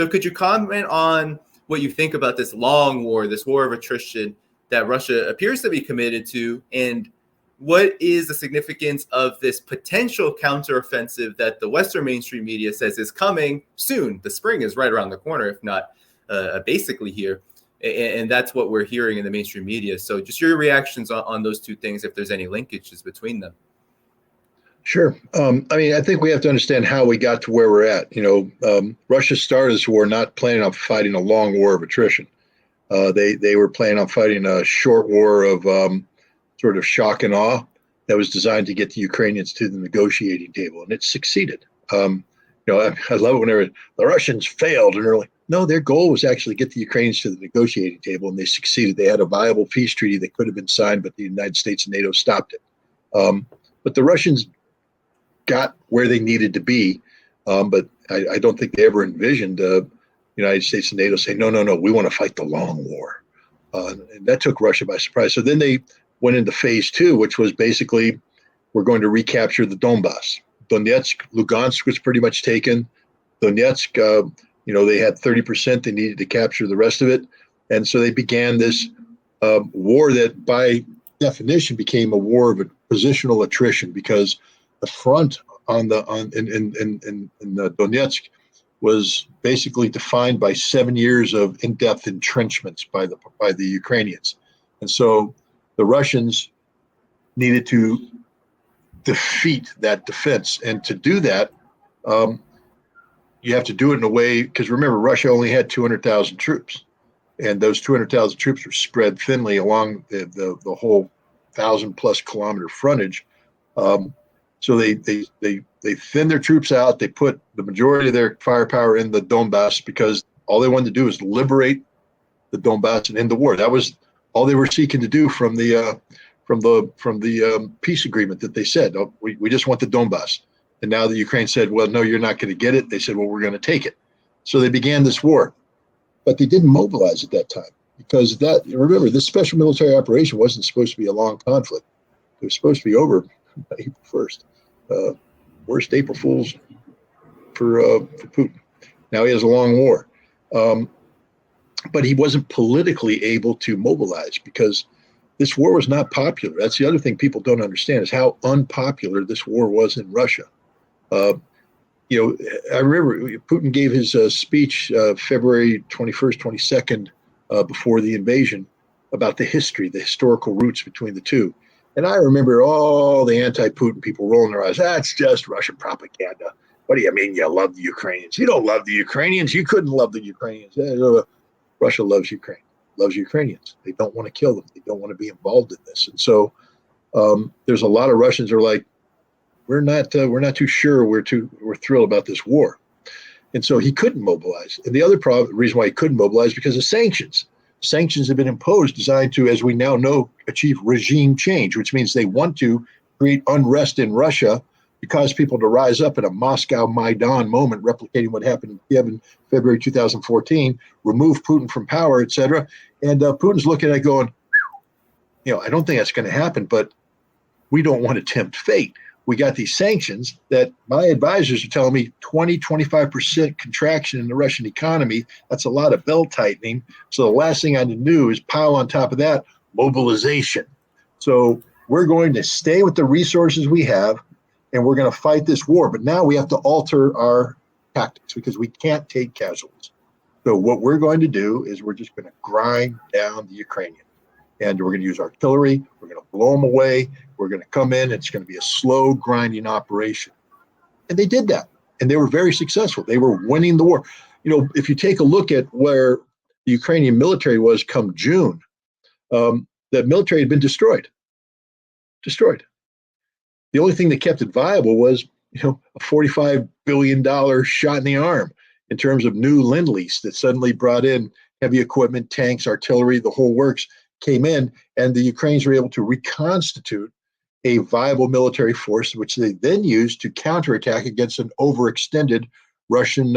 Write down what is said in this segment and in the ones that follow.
So could you comment on what you think about this long war, this war of attrition that Russia appears to be committed to, and what is the significance of this potential counteroffensive that the Western mainstream media says is coming soon? The spring is right around the corner, if not basically here. And that's what we're hearing in the mainstream media. So just your reactions on those two things, if there's any linkages between them. Sure. I think we have to understand how we got to where we're at. Russia started this war not planning on fighting a long war of attrition. They were planning on fighting a short war of sort of shock and awe that was designed to get the Ukrainians to the negotiating table, and it succeeded. I love it whenever the Russians failed, and they're like, no, their goal was actually get the Ukrainians to the negotiating table, and they succeeded. They had a viable peace treaty that could have been signed, but the United States and NATO stopped it. But the Russians got where they needed to be, but I don't think they ever envisioned the United States and NATO saying, no, we want to fight the long war. And that took Russia by surprise. So then they went into phase two, which was basically, we're going to recapture the Donbass. Donetsk, Lugansk was pretty much taken. Donetsk, they had 30%. They needed to capture the rest of it. And so they began this war that by definition became a war of positional attrition, because the front in Donetsk was basically defined by 7 years of in-depth entrenchments by the Ukrainians. And so the Russians needed to defeat that defense. And to do that, you have to do it in a way, because remember, Russia only had 200,000 troops. And those 200,000 troops were spread thinly along the whole 1,000+ kilometer frontage. So they thinned their troops out. They put the majority of their firepower in the Donbass, because all they wanted to do was liberate the Donbass and end the war. That was all they were seeking to do from the peace agreement that they said. Oh, we just want the Donbass. And now the Ukraine said, well, no, you're not going to get it. They said, well, we're going to take it. So they began this war, but they didn't mobilize at that time, because remember, this special military operation wasn't supposed to be a long conflict. It was supposed to be over April 1st. Worst April Fools for Putin. Now he has a long war. But he wasn't politically able to mobilize, because this war was not popular. That's the other thing people don't understand, is how unpopular this war was in Russia. I remember Putin gave his speech February 21st, 22nd, before the invasion, about the historical roots between the two. And I remember all the anti-Putin people rolling their eyes. That's just Russian propaganda. What do you mean you love the Ukrainians? You don't love the Ukrainians. You couldn't love the Ukrainians. Russia loves Ukraine, loves Ukrainians. They don't want to kill them. They don't want to be involved in this. And so there's a lot of Russians who are like, we're not too sure. We're thrilled about this war. And so he couldn't mobilize. And the other reason why he couldn't mobilize, because of sanctions. Sanctions have been imposed designed to, as we now know, achieve regime change, which means they want to create unrest in Russia to cause people to rise up in a Moscow Maidan moment, replicating what happened in Kiev in February 2014, remove Putin from power, et cetera. And Putin's looking at it going, I don't think that's going to happen, but we don't want to tempt fate. We got these sanctions that my advisors are telling me 20-25% contraction in the Russian economy. That's a lot of belt tightening. So the last thing I need to do is pile on top of that mobilization. So we're going to stay with the resources we have, and we're going to fight this war. But now we have to alter our tactics, because we can't take casualties. So what we're going to do is we're just going to grind down the Ukrainians. And we're going to use artillery. We're going to blow them away. We're going to come in. It's going to be a slow grinding operation. And they did that. And they were very successful. They were winning the war. If you take a look at where the Ukrainian military was come June, the military had been destroyed. The only thing that kept it viable was, a $45 billion shot in the arm in terms of new Lend-Lease that suddenly brought in heavy equipment, tanks, artillery, the whole works came in, and the Ukrainians were able to reconstitute a viable military force, which they then used to counterattack against an overextended Russian,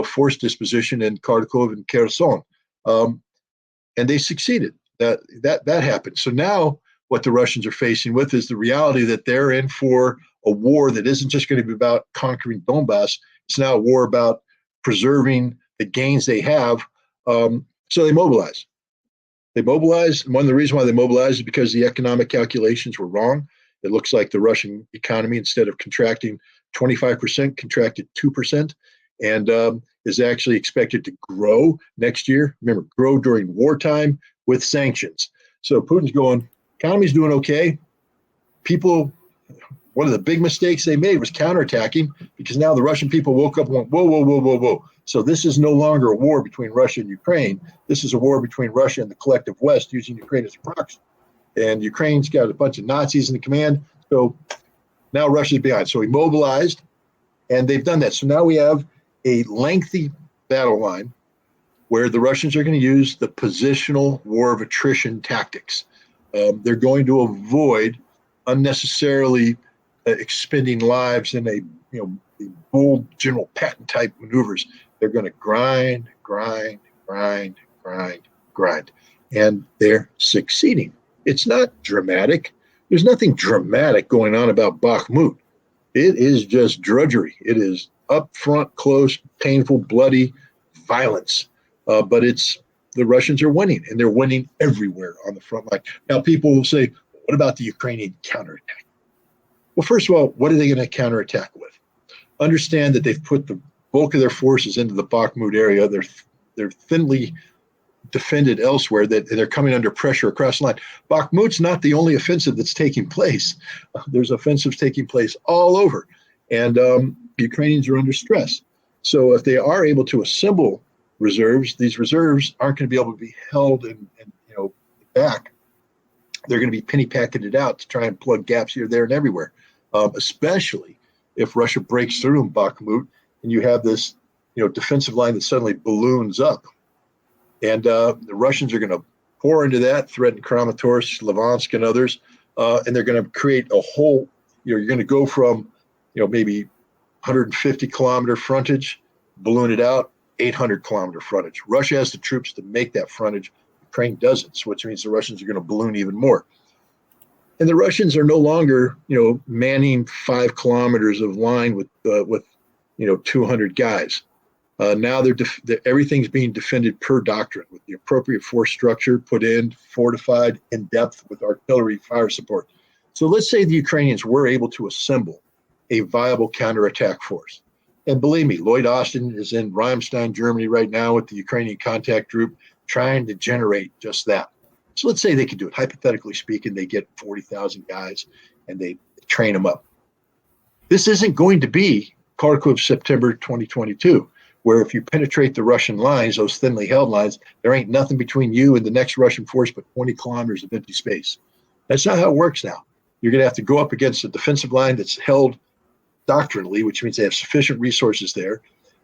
force disposition in Kharkov and Kherson. And they succeeded. That happened. So now what the Russians are facing with is the reality that they're in for a war that isn't just going to be about conquering Donbass. It's now a war about preserving the gains they have. So they mobilize. They mobilized. One of the reasons why they mobilized is because the economic calculations were wrong. It looks like the Russian economy, instead of contracting 25%, contracted 2%, and is actually expected to grow next year. Remember, grow during wartime with sanctions. So Putin's going, economy's doing okay. People, one of the big mistakes they made was counterattacking, because now the Russian people woke up and went, whoa, whoa, whoa, whoa, whoa. So this is no longer a war between Russia and Ukraine. This is a war between Russia and the collective West, using Ukraine as a proxy. And Ukraine's got a bunch of Nazis in the command. So now Russia's behind. So we mobilized, and they've done that. So now we have a lengthy battle line where the Russians are going to use the positional war of attrition tactics. They're going to avoid unnecessarily expending lives in a bold General Patton type maneuvers. They're going to grind, and they're succeeding. It's not dramatic. There's nothing dramatic going on about Bakhmut. It is just drudgery. It is up front, close, painful, bloody violence. But the Russians are winning, and they're winning everywhere on the front line. Now, people will say, what about the Ukrainian counterattack? Well, first of all, what are they going to counterattack with? Understand that they've put the bulk of their forces into the Bakhmut area. They're thinly defended elsewhere, that they're coming under pressure across the line. Bakhmut's not the only offensive that's taking place. There's offensives taking place all over, and the Ukrainians are under stress. So if they are able to assemble reserves, these reserves aren't going to be able to be held and back. They're going to be penny packeted out to try and plug gaps here, there, and everywhere, especially if Russia breaks through in Bakhmut and you have this defensive line that suddenly balloons up. And the Russians are going to pour into that, threaten Kramatorsk, Luhansk, and others, and they're going to create a whole. You're going to go from, maybe 150 kilometer frontage, balloon it out, 800 kilometer frontage. Russia has the troops to make that frontage. Ukraine doesn't, which means the Russians are going to balloon even more. And the Russians are no longer, manning 5 kilometers of line with 200 guys. Now everything's being defended per doctrine, with the appropriate force structure put in, fortified in depth with artillery fire support. So let's say the Ukrainians were able to assemble a viable counterattack force. And believe me, Lloyd Austin is in Ramstein, Germany right now with the Ukrainian contact group, trying to generate just that. So let's say they could do it. Hypothetically speaking, they get 40,000 guys and they train them up. This isn't going to be Kharkov September 2022. Where if you penetrate the Russian lines, those thinly held lines, there ain't nothing between you and the next Russian force but 20 kilometers of empty space. That's not how it works now. You're going to have to go up against a defensive line that's held doctrinally, which means they have sufficient resources there.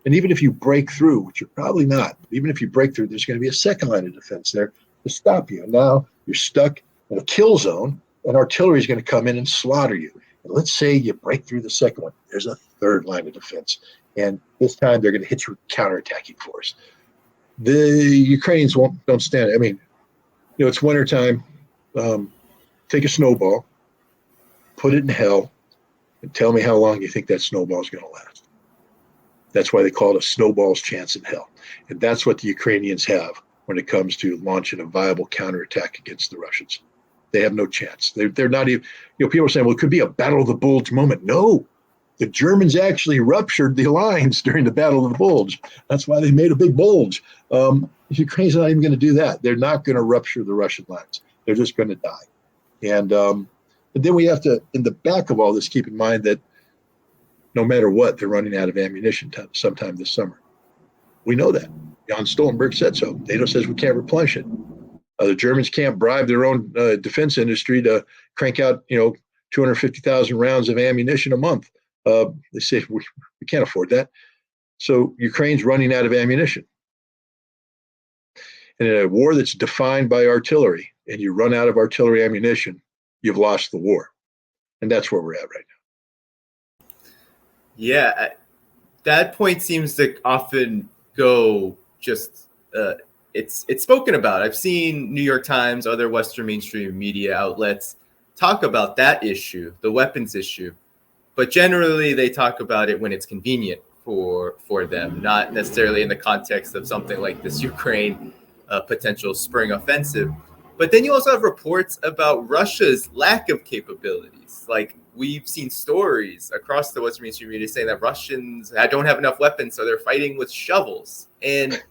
And even if you break through, which you're probably not, but even if you break through, there's going to be a second line of defense there to stop you. And now you're stuck in a kill zone, and artillery is going to come in and slaughter you. And let's say you break through the second one. There's a third line of defense. And this time they're going to hit you with counterattacking force. The Ukrainians don't stand it. I mean, it's wintertime. Take a snowball, put it in hell, and tell me how long you think that snowball is going to last. That's why they call it a snowball's chance in hell. And that's what the Ukrainians have when it comes to launching a viable counterattack against the Russians. They have no chance. They're not even, people are saying, well, it could be a battle of the bulge moment. No. The Germans actually ruptured the lines during the Battle of the Bulge. That's why they made a big bulge. Ukraine's not even going to do that. They're not going to rupture the Russian lines. They're just going to die. And then we have to, in the back of all this, keep in mind that no matter what, they're running out of ammunition sometime this summer. We know that. Jan Stoltenberg said so. NATO says we can't replenish it. The Germans can't bribe their own defense industry to crank out, 250,000 rounds of ammunition a month. They say we can't afford that. So Ukraine's running out of ammunition. And in a war that's defined by artillery, and you run out of artillery ammunition, you've lost the war. And that's where we're at right now. Yeah, that point seems to often go just, it's spoken about. I've seen New York Times, other Western mainstream media outlets talk about that issue, the weapons issue. But generally, they talk about it when it's convenient for them, not necessarily in the context of something like this Ukraine potential spring offensive. But then you also have reports about Russia's lack of capabilities. Like, we've seen stories across the Western mainstream media saying that Russians don't have enough weapons, so they're fighting with shovels. And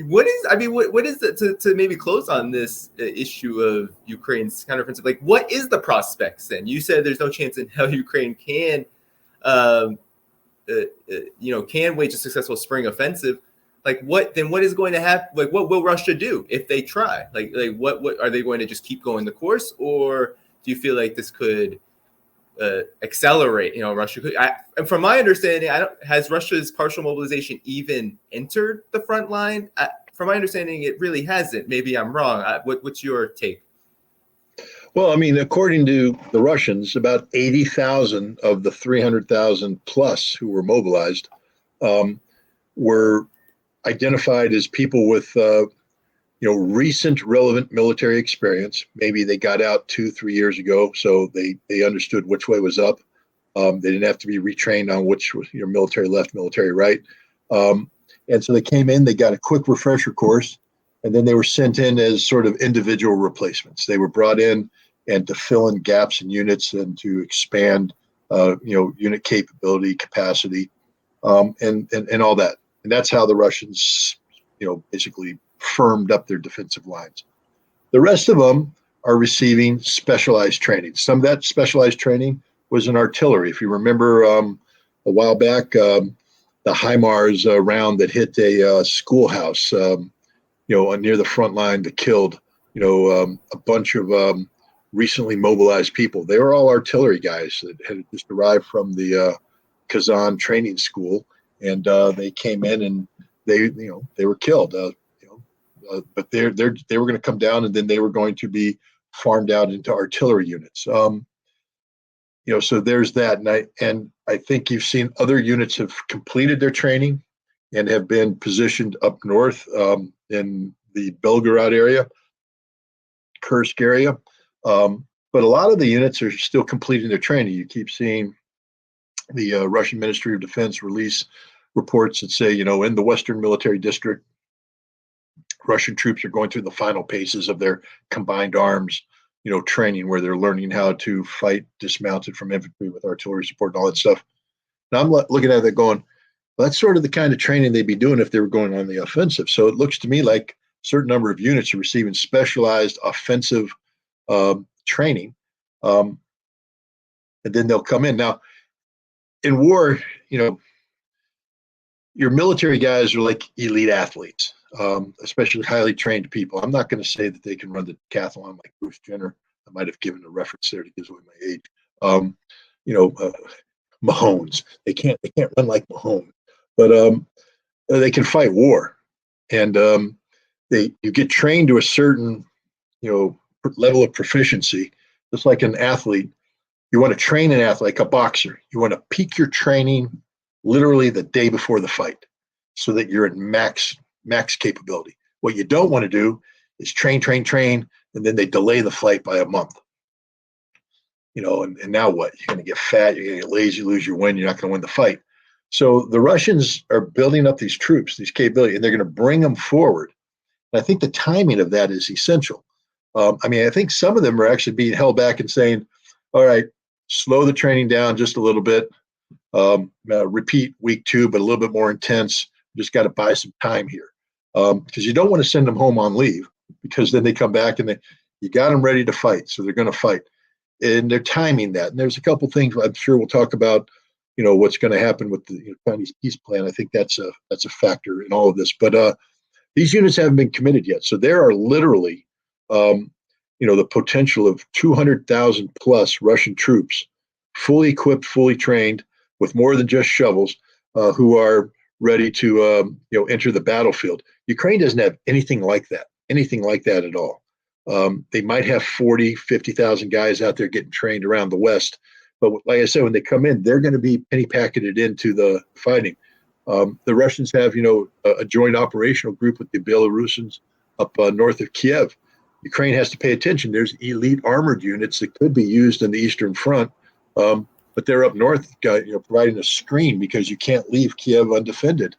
what is it to maybe close on this issue of Ukraine's counteroffensive? Like, what is the prospects then? You said there's no chance in hell Ukraine can, can wage a successful spring offensive. Like, what is going to happen? Like, what will Russia do if they try? Like what are they going to just keep going the course, or do you feel like this could accelerate? Russia could. And from my understanding, has Russia's partial mobilization even entered the front line? From my understanding, it really hasn't. Maybe I'm wrong. What's your take? Well, I mean, according to the Russians, about 80,000 of the 300,000 plus who were mobilized were identified as people with recent relevant military experience. Maybe they got out 2-3 years ago, so they understood which way was up. They didn't have to be retrained on which was military left, military right. And so they came in, they got a quick refresher course, and then they were sent in as sort of individual replacements. They were brought in and to fill in gaps in units and to expand, unit capability, capacity, and all that. And that's how the Russians, basically firmed up their defensive lines. The rest of them are receiving specialized training. Some of that specialized training was in artillery. If you remember a while back, the HIMARS round that hit a schoolhouse, near the front line that killed, a bunch of recently mobilized people. They were all artillery guys that had just arrived from the Kazan training school, and they came in and they were killed. But they were going to come down, and then they were going to be farmed out into artillery units. So there's that, and I think you've seen other units have completed their training and have been positioned up north in the Belgorod area, Kursk area. But a lot of the units are still completing their training. You keep seeing the Russian Ministry of Defense release reports that say, in the Western Military District, Russian troops are going through the final paces of their combined arms, training, where they're learning how to fight dismounted from infantry with artillery support and all that stuff. And I'm looking at it going, well, that's sort of the kind of training they'd be doing if they were going on the offensive. So it looks to me like a certain number of units are receiving specialized offensive training, and then they'll come in. Now, in war, your military guys are like elite athletes, especially highly trained people. I'm not going to say that they can run the decathlon like Bruce Jenner. I might have given a reference there to give away my age. Mahomes. They can't run like Mahomes, but they can fight war, and you get trained to a certain level of proficiency. Just like an athlete, you want to train an athlete like a boxer. You want to peak your training literally the day before the fight, so that you're at max capability. What you don't want to do is train, and then they delay the fight by a month. And now what? You're going to get fat, you're going to get lazy, lose your win, you're not going to win the fight. So the Russians are building up these troops, these capabilities, and they're going to bring them forward. And I think the timing of that is essential. I think some of them are actually being held back and saying, all right, slow the training down just a little bit. Repeat week 2, but a little bit more intense. Just got to buy some time here, because you don't want to send them home on leave, because then they come back and you got them ready to fight, so they're going to fight, and they're timing that. And there's a couple things I'm sure we'll talk about. What's going to happen with the Chinese peace plan. I think that's a factor in all of this. But these units haven't been committed yet, so there are literally, the potential of 200,000 plus Russian troops, fully equipped, fully trained, with more than just shovels, who are ready to enter the battlefield. Ukraine doesn't have anything like that at all. They might have 50,000 guys out there getting trained around the West, but like I said, when they come in, they're going to be penny packeted into the fighting. The Russians have a joint operational group with the Belarusians up north of Kiev. Ukraine has to pay attention. There's elite armored units that could be used in the Eastern Front, but they're up north, providing a screen because you can't leave Kiev undefended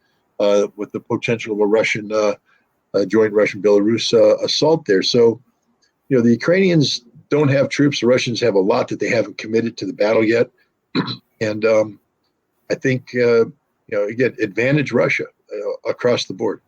with the potential of a Russian joint Russian-Belarus assault there. So, the Ukrainians don't have troops. The Russians have a lot that they haven't committed to the battle yet. And I think, again, advantage Russia across the board.